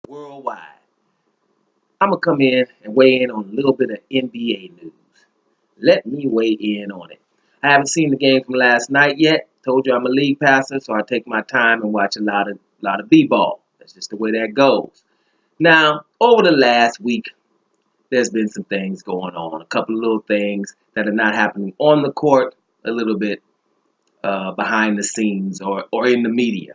worldwide. I'm going to come in and weigh in on a little bit of NBA news. Let me weigh in on it. I haven't seen the game from last night yet. Told you I'm a league passer, so I take my time and watch a lot of b-ball. That's just the way that goes. Now, over the last week, there's been some things going on. A couple of little things that are not happening on the court, a little bit behind the scenes or in the media,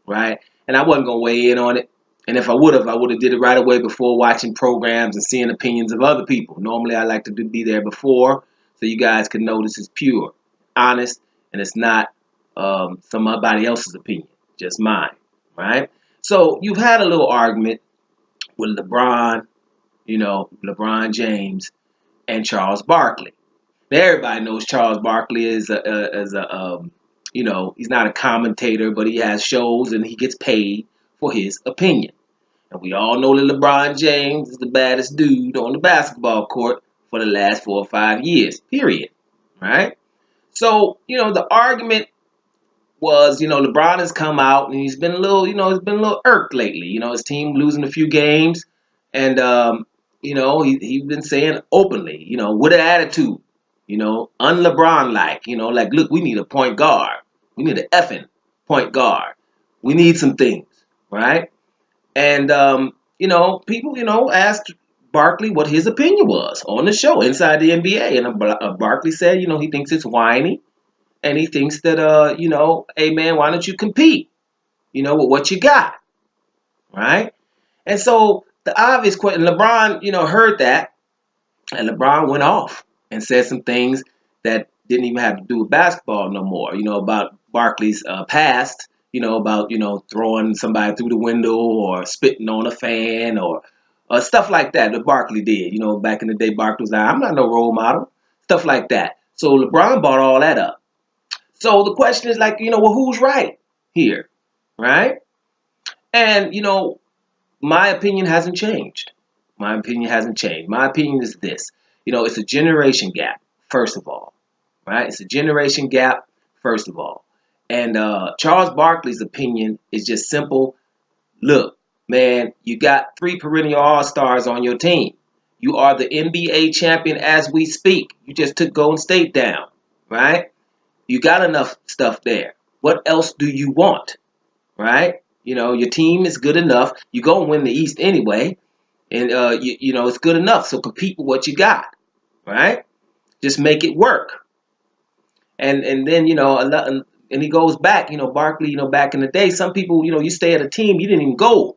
right? And I wasn't gonna weigh in on it. And if I would have did it right away before watching programs and seeing opinions of other people. Normally, I like to be there before, so you guys can know this is pure, honest, and it's not somebody else's opinion, just mine, right? So you've had a little argument with LeBron James and Charles Barkley. Now, everybody knows Charles Barkley he's not a commentator, but he has shows and he gets paid for his opinion. And we all know that LeBron James is the baddest dude on the basketball court for the last 4 or 5 years, period. Right? So, the argument was, LeBron has come out and he's been a little irked lately. His team losing a few games, and he's been saying openly, with an attitude, un-LeBron like, look, we need a point guard. We need an effing point guard. We need some things, right? And people, asked Barkley what his opinion was on the show inside the NBA, and Barkley said, he thinks it's whiny, and he thinks that, hey man, why don't you compete, with what you got, right? And so the obvious question, LeBron, heard that, and LeBron went off and said some things that didn't even have to do with basketball no more, about Barkley's past, about, throwing somebody through the window or spitting on a fan or stuff like that Barkley did. Back in the day, Barkley was like, I'm not no role model, stuff like that. So LeBron brought all that up. So the question is like, well, who's right here, right? And, my opinion hasn't changed. My opinion hasn't changed. My opinion is this. It's a generation gap, first of all, right? It's a generation gap, first of all. And Charles Barkley's opinion is just simple. Look, man, you got 3 perennial All-Stars on your team. You are the NBA champion as we speak. You just took Golden State down, right? You got enough stuff there. What else do you want, right? Your team is good enough. You're going to win the East anyway. And, it's good enough. So compete with what you got, right? Just make it work. And then, and he goes back, Barkley, back in the day, some people, you stay at a team, you didn't even go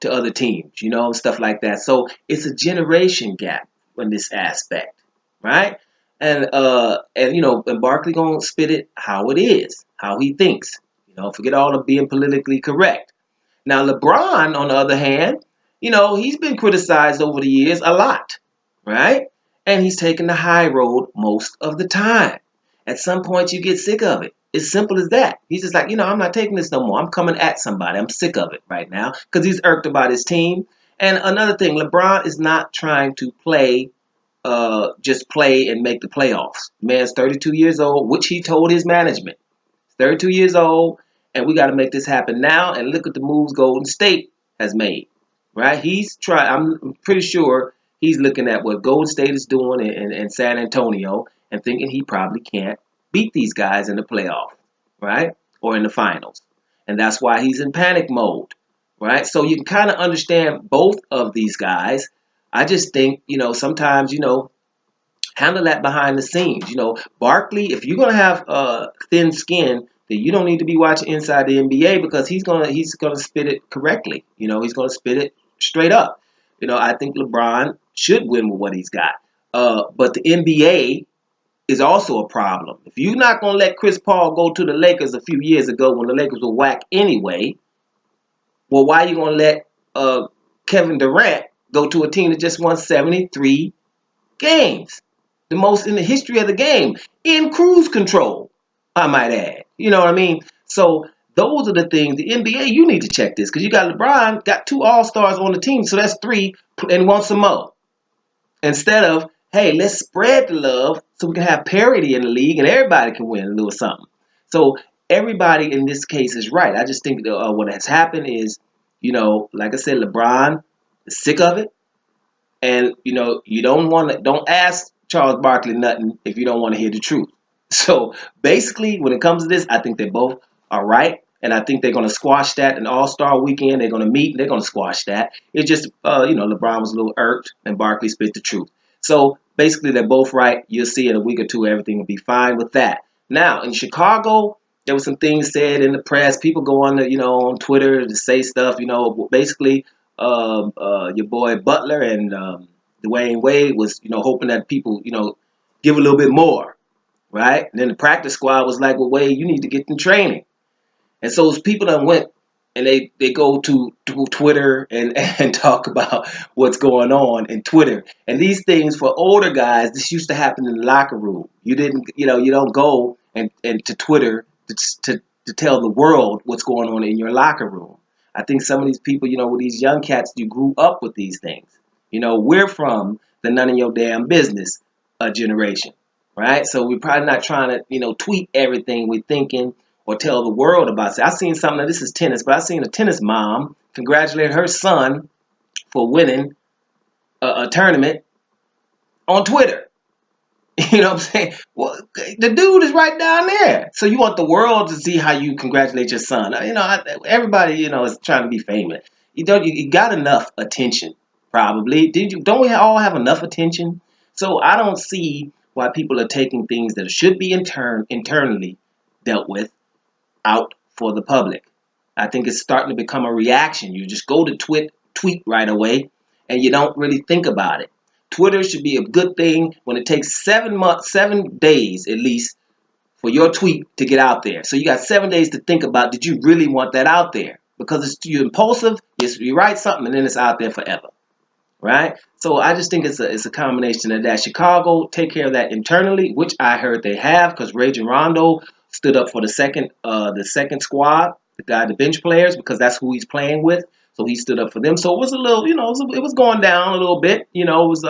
to other teams, stuff like that. So it's a generation gap in this aspect, right? And Barkley gonna spit it how it is, how he thinks. Forget all of being politically correct. Now LeBron, on the other hand, he's been criticized over the years a lot, right? And he's taken the high road most of the time. At some point, you get sick of it. It's simple as that. He's just like, I'm not taking this no more. I'm coming at somebody. I'm sick of it right now because he's irked about his team. And another thing, LeBron is not trying to just play and make the playoffs. Man's 32 years old, which he told his management. He's 32 years old, and we got to make this happen now. And look at the moves Golden State has made, right? I'm pretty sure he's looking at what Golden State is doing in San Antonio and thinking he probably can't beat these guys in the playoff, right? Or in the finals. And that's why he's in panic mode, right? So you can kind of understand both of these guys. I just think, sometimes, handle that behind the scenes. Barkley, if you're going to have thin skin, then you don't need to be watching inside the NBA because he's gonna spit it correctly. He's gonna spit it straight up. I think LeBron should win with what he's got. But the NBA is also a problem. If you're not gonna let Chris Paul go to the Lakers a few years ago when the Lakers were whack anyway, well, why are you gonna let Kevin Durant go to a team that just won 73 games? The most in the history of the game in cruise control, I might add. You know what I mean? So those are the things. The NBA, you need to check this because you got LeBron, got 2 All-Stars on the team, so that's 3 and want some more. Instead of, hey, let's spread the love so we can have parity in the league and everybody can win a little something. So everybody in this case is right. I just think what has happened is Like I said, LeBron is sick of it. And you don't ask Charles Barkley nothing if you don't want to hear the truth. So basically, when it comes to this, I think they both are right, and I think they're going to squash that. An All-Star weekend, they're going to meet, and they're going to squash that. It's just, LeBron was a little irked, and Barkley spit the truth. So basically, they're both right. You'll see in a week or two, everything will be fine with that. Now in Chicago, there was some things said in the press. People go on on Twitter to say stuff. Basically, your boy Butler and Dwayne Wade was, hoping that people, give a little bit more, right? And then the practice squad was like, well, Wade, you need to get in training. And so those people that went and they go to Twitter and talk about what's going on in Twitter. And these things for older guys, this used to happen in the locker room. You don't go and to Twitter to tell the world what's going on in your locker room. I think some of these people, with these young cats, you grew up with these things. We're from the none of your damn business generation, right? So we're probably not trying to, tweet everything we're thinking or tell the world about it. I seen something, this is tennis, but I seen a tennis mom congratulate her son for winning a tournament on Twitter. You know what I'm saying? Well, the dude is right down there. So you want the world to see how you congratulate your son. Everybody, is trying to be famous. You got enough attention, probably. Don't we all have enough attention? So I don't see why people are taking things that should be internally dealt with out for the public. I think it's starting to become a reaction. You just go to tweet right away, and you don't really think about it. Twitter should be a good thing when it takes 7 days at least for your tweet to get out there. So you got 7 days to think about, did you really want that out there? Because you're impulsive, you write something and then it's out there forever, right? So I just think it's a combination of that. Chicago take care of that internally, which I heard they have, because Rajon Rondo stood up for the second squad, the bench players, because that's who he's playing with. So he stood up for them. So it was a little, it was going down a little bit. It was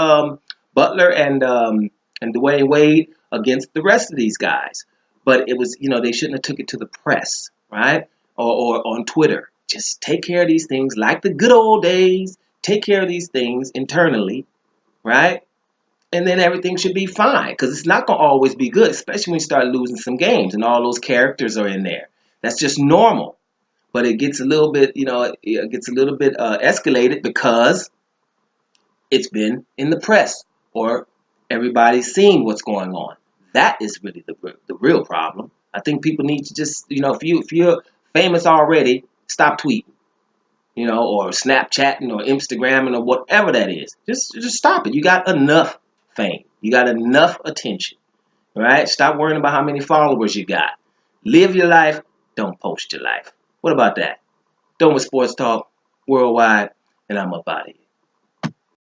Butler and Dwayne Wade against the rest of these guys. But it was, they shouldn't have took it to the press, right? Or on Twitter. Just take care of these things like the good old days. Take care of these things internally, right? And then everything should be fine, because it's not going to always be good, especially when you start losing some games and all those characters are in there. That's just normal. But it gets a little bit, escalated because it's been in the press or everybody's seeing what's going on. That is really the real problem. I think people need to just, if you're famous already, stop tweeting, or Snapchatting or Instagramming or whatever that is. Just stop it. You got enough fame. You got enough attention, right? Stop worrying about how many followers you got. Live your life. Don't post your life. What about that? Done with Sports Talk Worldwide, and I'm up out of here.